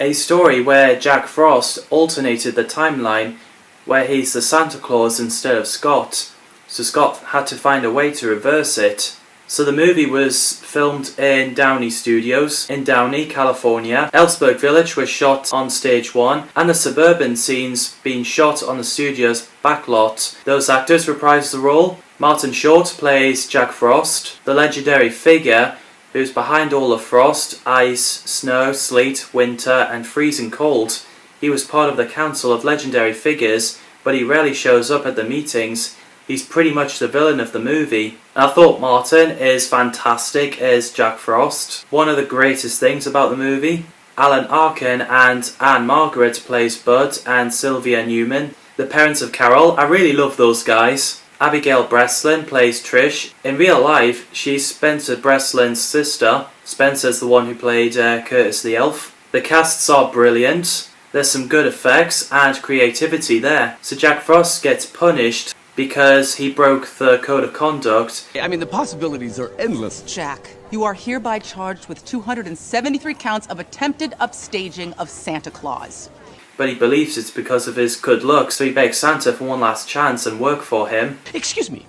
a story where Jack Frost alternated the timeline where he's the Santa Claus instead of Scott. So Scott had to find a way to reverse it. So the movie was filmed in Downey Studios in Downey, California. Ellsberg Village was shot on stage 1 and the suburban scenes being shot on the studio's backlot. Those actors reprised the role. Martin Short plays Jack Frost, the legendary figure who's behind all the frost, ice, snow, sleet, winter and freezing cold. He was part of the council of legendary figures, but he rarely shows up at the meetings. He's pretty much the villain of the movie. I thought Martin is fantastic as Jack Frost. One of the greatest things about the movie. Alan Arkin and Anne Margaret plays Bud and Sylvia Newman, the parents of Carol. I really love those guys. Abigail Breslin plays Trish. In real life, she's Spencer Breslin's sister. Spencer's the one who played Curtis the Elf. The casts are brilliant. There's some good effects and creativity there. So Jack Frost gets punished because he broke the code of conduct. I mean, the possibilities are endless. Jack, you are hereby charged with 273 counts of attempted upstaging of Santa Claus. But he believes it's because of his good luck, so he begs Santa for one last chance and work for him. Excuse me,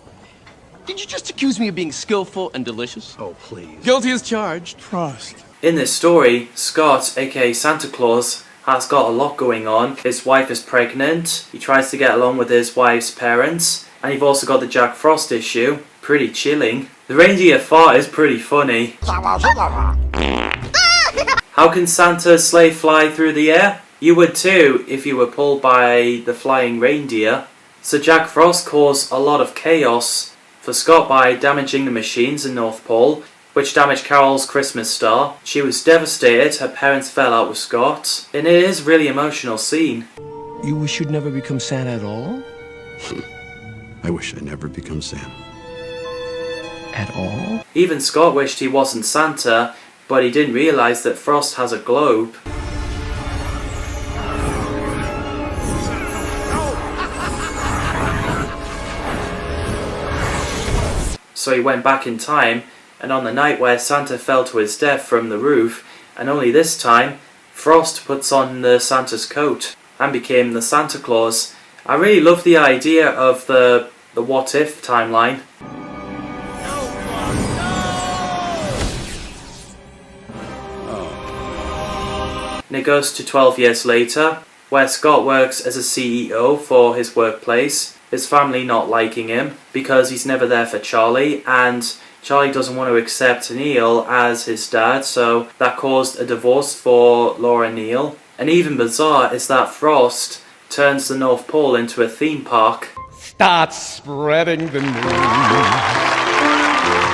did you just accuse me of being skillful and delicious? Oh, please. Guilty as charged. Trust. In this story, Scott, aka Santa Claus, has got a lot going on. His wife is pregnant, he tries to get along with his wife's parents, and you've also got the Jack Frost issue. Pretty chilling. The reindeer fart is pretty funny. How can Santa's sleigh fly through the air? You would too if you were pulled by the flying reindeer. So Jack Frost caused a lot of chaos for Scott by damaging the machines in North Pole, which damaged Carol's Christmas star. She was devastated, her parents fell out with Scott, and it is a really emotional scene. You wish you'd never become Santa at all? I wish I'd never become Santa. At all? Even Scott wished he wasn't Santa, but he didn't realise that Frost has a globe. So he went back in time, and on the night where Santa fell to his death from the roof, and only this time, Frost puts on the Santa's coat and became the Santa Claus. I really love the idea of the what if timeline. And it goes to 12 years later, where Scott works as a CEO for his workplace, his family not liking him because he's never there for Charlie, and Charlie doesn't want to accept Neil as his dad, so that caused a divorce for Laura Neal. And even bizarre is that Frost turns the North Pole into a theme park. Start spreading the news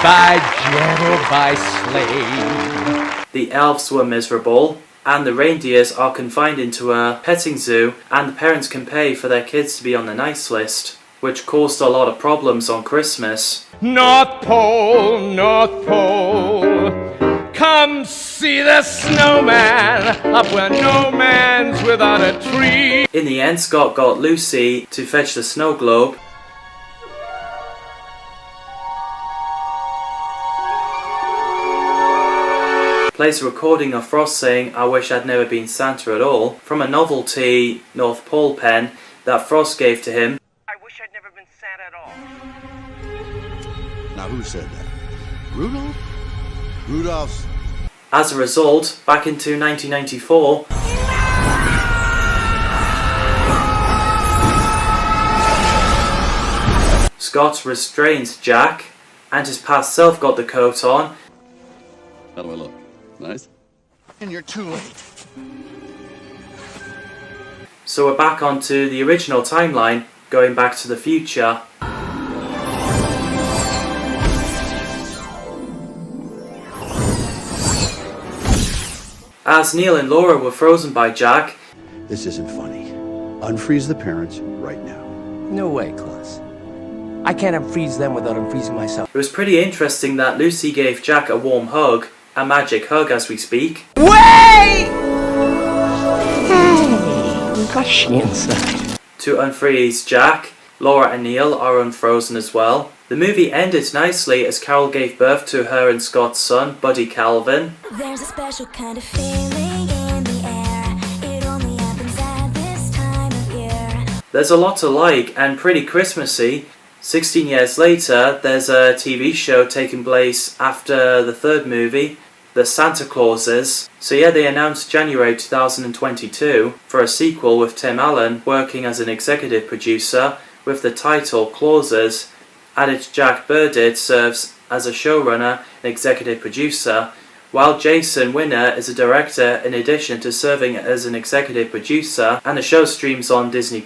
by jet or by sleigh. The elves were miserable, and the reindeers are confined into a petting zoo, and the parents can pay for their kids to be on the nice list, which caused a lot of problems on Christmas. North Pole, come see the snowman up where no man's without a tree. In the end, Scott got Lucy to fetch the snow globe. Plays a recording of Frost saying, "I wish I'd never been Santa at all," from a novelty North Pole pen that Frost gave to him. I wish I'd never been Santa at all. Now who said that? Rudolph? Rudolph's... As a result, back into 1994, Scott restrains Jack, and his past self got the coat on. How do I look? Nice? And you're too late. So we're back onto the original timeline, going back to the future. As Neil and Laura were frozen by Jack, This isn't funny. Unfreeze the parents right now. No way, Claus. I can't unfreeze them without unfreezing myself. it was pretty interesting that Lucy gave Jack a warm hug, a magic hug as we speak. Wait! Hey, got she inside. To unfreeze Jack, Laura and Neil are unfrozen as well. The movie ended nicely as Carol gave birth to her and Scott's son, Buddy Calvin. There's a special kind of feeling in the air There's a lot to like and pretty Christmassy. 16 years later, there's a TV show taking place after the third movie, The Santa Clauses. So yeah, they announced January 2022 for a sequel with Tim Allen working as an executive producer with the title Clauses. Added Jack Burdett serves as a showrunner and executive producer, while Jason Winner is a director in addition to serving as an executive producer, and the show streams on Disney+.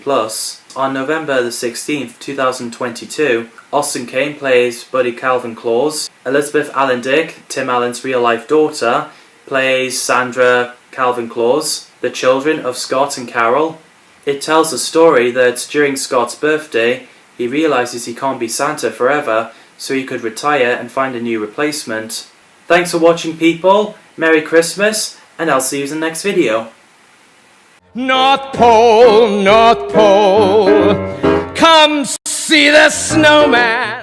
On November the 16th, 2022, Austin Kane plays Buddy Calvin Claus. Elizabeth Allen Dick, Tim Allen's real-life daughter, plays Sandra Calvin Claus, the children of Scott and Carol. It tells a story that during Scott's birthday, he realizes he can't be Santa forever, so he could retire and find a new replacement. Thanks for watching, people. Merry Christmas, and I'll see you in the next video. North Pole, come see the snowman.